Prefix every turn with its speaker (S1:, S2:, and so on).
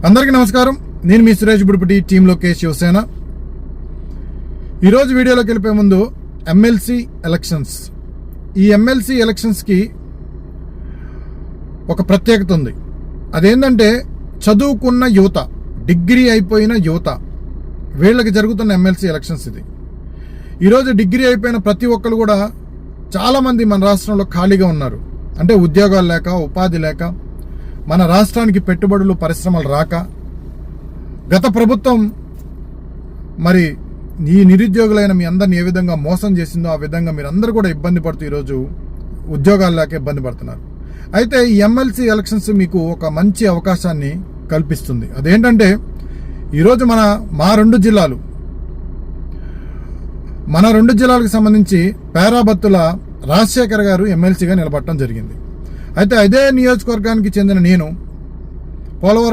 S1: అందరికీ నమస్కారం. నేను మీ సురేష్ బుడిపటి, టీమ్ లోకేష్ శివసేన. ఈరోజు వీడియోలోకి వెళ్ళిపోయే ముందు ఎమ్మెల్సీ ఎలక్షన్స్. ఈ ఎమ్మెల్సీ ఎలక్షన్స్కి ఒక ప్రత్యేకత ఉంది. అదేంటంటే చదువుకున్న యువత, డిగ్రీ అయిపోయిన యువత, వీళ్ళకి జరుగుతున్న ఎమ్మెల్సీ ఎలక్షన్స్ ఇది. ఈరోజు డిగ్రీ అయిపోయిన ప్రతి ఒక్కరు కూడా చాలామంది మన రాష్ట్రంలో ఖాళీగా ఉన్నారు. అంటే ఉద్యోగాలు లేక, ఉపాధి లేక, మన రాష్ట్రానికి పెట్టుబడులు, పరిశ్రమలు రాక, గత ప్రభుత్వం మరి ఈ నిరుద్యోగులైన మీ అందరిని ఏ విధంగా మోసం చేసిందో ఆ విధంగా మీరందరూ కూడా ఇబ్బంది పడుతూ ఈరోజు ఉద్యోగాలు లేక ఇబ్బంది పడుతున్నారు. అయితే ఈ ఎమ్మెల్సీ ఎలక్షన్స్ మీకు ఒక మంచి అవకాశాన్ని కల్పిస్తుంది. అదేంటంటే ఈరోజు మా రెండు జిల్లాలకు సంబంధించి పేరాబత్తుల రాజశేఖర్ గారు ఎమ్మెల్సీగా నిలబడటం జరిగింది. అయితే అదే నియోజకవర్గానికి చెందిన నేను పోలవరం